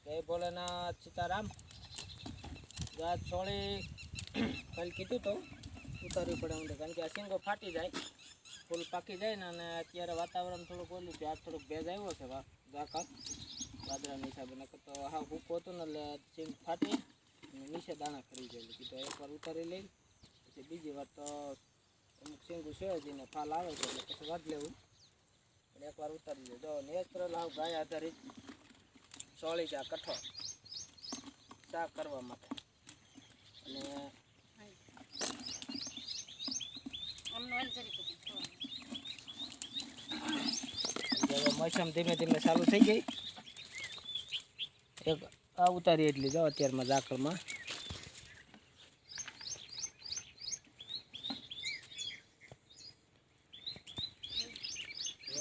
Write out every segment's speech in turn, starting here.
જય ભોલેનાથ સીતારામ. ગાજ સોળી કાલે કીધું તો ઉતારવી પડે ઊંડે, કારણ કે આ સિંગો ફાટી જાય, ફૂલ પાકી જાય ને. અને અત્યારે વાતાવરણ થોડુંક ઓલું છે, આજ થોડોક ભેજ આવ્યો છે ગાકા વાદળાના હિસાબે. નકર તો હા ભૂકો હતું ને એટલે સિંગ ફાટી નીચે દાણા કરી ગયેલું. કીધું એકવાર ઉતારી લઈ, પછી બીજી વાર તો અમુક સિંગું છે જઈને ફાલ આવે છે એટલે પછી વાદ લેવું, એટલે એકવાર ઉતારી લે. જો નેચરલ હાવ ગાય આધારિત સોળી છે આ કઠોળ શાક કરવા માટે. અને હવે મોસમ ધીમે ધીમે ચાલુ થઈ ગઈ. એક આ ઉતારી એટલી જો અત્યારમાં ઝાકળમાં.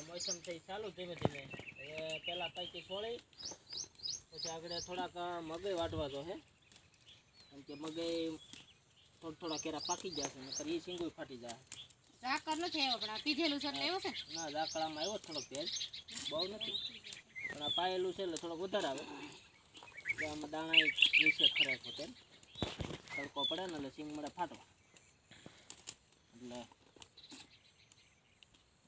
મોસમ થઈ ચાલુ ધીમે ધીમે. હવે પહેલાં પૈકી સોળી, પછી આગળ થોડાક મગઈ વાટવા તો હે, કારણ કે મગઈ થોડા કેરા પાકી જશે, નકર એ સિંગું ફાટી જાય. ઝાકળ નથી આવ્યો, પણ આ પીધેલું છે એટલે આવ્યો છે. ના, ઝાકળામાં આવ્યો થોડોક ભેજ, બહુ નથી, પણ આ પાયેલું છે એટલે થોડોક વધારે આવે. એટલે આમાં દાણા નીચે ખરેખ હોતે, તડકો પડે ને એટલે સિંગ મળે ફાટવા. એટલે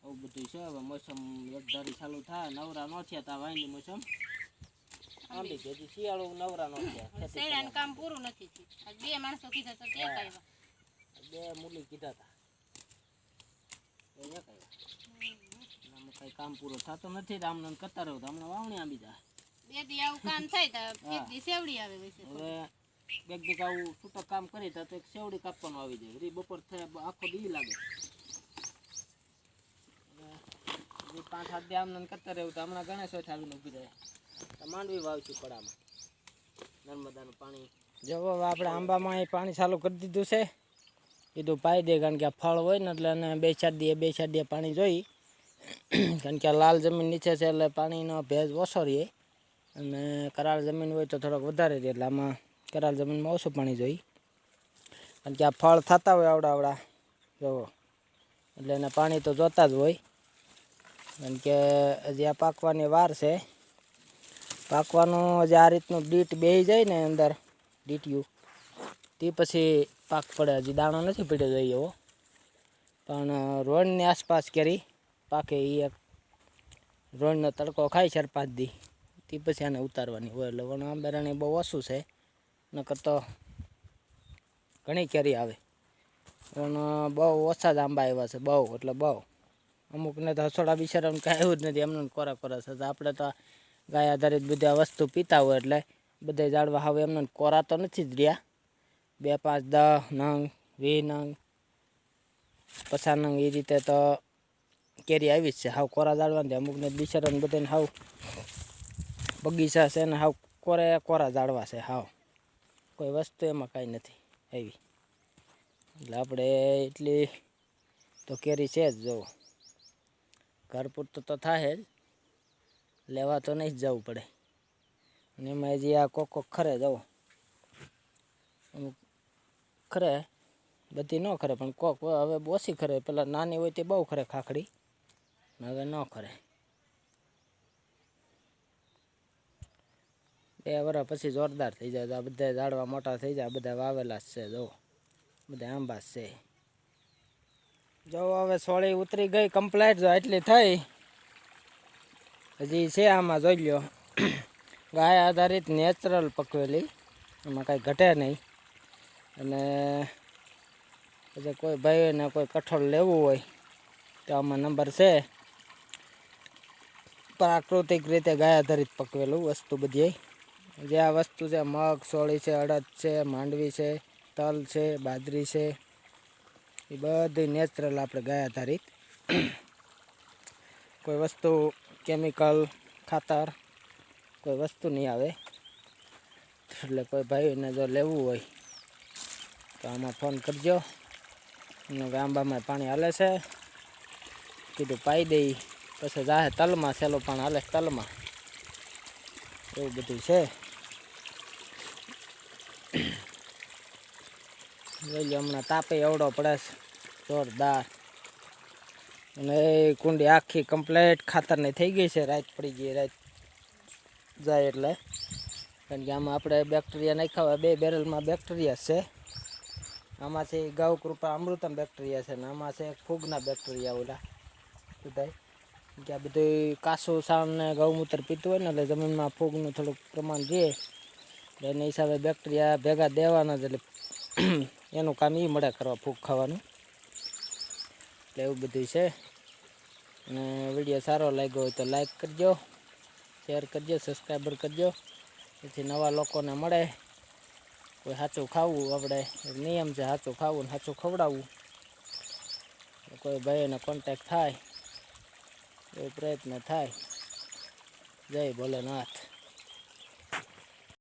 આવું બધું છે. હવે મોસમ એકધારી ચાલુ થાય, નવરા ન થયા તા વાયની મોસમ આંબી ગઈ. હજી શિયાળો નવરા ન થયા, શેડાનું કામ પૂરું નથી થયું. બે માણસો કીધા તો એક આવ્યા, બે મૂલી કીધા હતા એક આવ્યા. આમાં કઈ કામ પૂરું થતો નથી, આમને કરતા રહ્યો તો હમણાં વાવણી આંબી જાય. બે દી આવું કામ થાય તો એક દી સેવડી આવે. હવે બે દી આવું છૂટક કામ કરી તો એક સેવડી કાપવાનું આવી જાય. બપોર થયા આખો દી લાગે. 5-7 દી આમને કરતા રહ્યું તો હમણાં ગણેશ હોય આવીને ઊભી જાય. માંડવી વાવશું પડામાં, નર્મદાનું પાણી. જો આપણે આંબામાં પાણી ચાલુ કરી દીધું છે. કીધું પાઈ દે, કારણ કે આ ફળ હોય ને એટલે એને 2-4 દી પાણી જોઈ, કારણ કે લાલ જમીન નીચે છે એટલે પાણીનો ભેજ ઓછો રહે, અને કરાળ જમીન હોય તો થોડોક વધારે રહે. એટલે આમાં કરાળ જમીનમાં ઓછું પાણી જોઈ, કારણ કે આ ફળ થતા હોય આવડા જોવો, એટલે એને પાણી તો જોતા જ હોય. કારણ કે હજી આ પાકવાની વાર છે. પાકવાનું હજી આ રીતનું ડીટ બેસી જાય ને અંદર ડીટીયું, તે પછી પાક પડે. હજી દાણો નથી પડ્યો જોઈએ એવો, પણ રોડની આસપાસ કેરી પાકે. એ એક રોડનો તડકો ખાય 4-5 દી, તે પછી આને ઉતારવાની હોય. એટલે વણ આંબેરાણી બહુ ઓછું છે, નકર તો ઘણી કેરી આવે. પણ બહુ ઓછા જ આંબા આવ્યા છે, બહુ એટલે બહુ. અમુકને તો હસોડા બિચારાને કાંઈ આવ્યું જ નથી, એમને કોરા કોરા છે. આપણે તો ગાય આધારિત બધી આ વસ્તુ પીતા હોય, એટલે બધા ઝાડવા હવે એમને કોરા તો નથી જ રહ્યા. 2, 5, 10 નંગ, 20 નંગ, 50 નંગ એ રીતે તો કેરી આવી જ છે. હાવ કોરા ઝાડવા નથી. અમુકને બિચારાને બધાને હાવ બગીચા છે ને હાવ કોરા ઝાડવા છે. હાવ કોઈ વસ્તુ એમાં કાંઈ નથી આવી. એટલે આપણે એટલી તો કેરી છે જ. જુઓ, ઘર પૂરતું તો થાય જ, લેવા તો નહીં જ જવું પડે. અને એમાં હજી આ કોક ખરે જવો, અમુક ખરે, બધી ન ખરે, પણ કોક હવે ઓછી ખરે. પેલા નાની હોય તે બહુ ખરે ખાખડી, હવે ન ખરે. 2 વર્ષ પછી જોરદાર થઈ જાય. આ બધા ઝાડવા મોટા થઈ જાય. બધા વાવેલા જ છે. જુઓ, બધા આંબા છે. જો હવે સોળી ઉતરી ગઈ કમ્પ્લીટ. જો એટલી થઈ, હજી છે આમાં જોઈ લો. ગાય આધારિત નેચરલ પકવેલી, એમાં કાંઈ ઘટે નહીં. અને પછી કોઈ ભાઈને કોઈ કઠોળ લેવું હોય તો આમાં નંબર છે. પ્રાકૃતિક રીતે ગાય આધારિત પકવેલું વસ્તુ બધી. જે આ વસ્તુ છે, મગ, સોળી છે, અડદ છે, માંડવી છે, તલ છે, બાજરી છે, એ બધી નેચરલ આપણે ગાય આધારિત. કોઈ વસ્તુ કેમિકલ ખાતર કોઈ વસ્તુ નહીં આવે. એટલે કોઈ ભાઈને જો લેવું હોય તો આમાં ફોન કરજો. અને આંબામાં પાણી હાલે છે, કીધું પાઈ દઈ, પછી જાહે તલમાં. સહેલું પણ હાલે તલમાં, એવું બધું છે. જોઈ લો, હમણાં તાપે એવડો પડે છે જોરદાર. અને એ કુંડી આખી કમ્પ્લેટ ખાતરની થઈ ગઈ છે. રાત પડી ગઈ, રાત જાય એટલે કારણ કે આમાં આપણે બેક્ટેરિયા નાખ્યા હોય, 2 બેરલમાં બેક્ટેરિયા છે. આમાં છે ગૌ કૃપા અમૃતમ બેક્ટેરિયા છે ને આમાં છે ફૂગના બેક્ટેરિયા ઓલા બધાય. કે આ બધું કાસું સાણ ને ગૌમૂત્ર પીતું હોય ને એટલે જમીનમાં ફૂગનું થોડુંક પ્રમાણ રહે, એટલે એના હિસાબે બેક્ટેરિયા ભેગા દેવાના જ, એટલે એનું કામ એ મળે કરવા ફૂગ ખાવાનું. એટલે એવું બધું છે. અને વિડીયો સારો લાગ્યો હોય તો લાઈક કરજો, શેર કરજો, સબસ્ક્રાઈબર કરજો, જેથી નવા લોકોને મળે. કોઈ સાચું ખાવું, આપણે નિયમ છે સાચું ખાવું ને સાચું ખવડાવવું. કોઈ ભાઈઓને કોન્ટેક્ટ થાય એવો પ્રયત્ન થાય. જય ભોલેનાથ.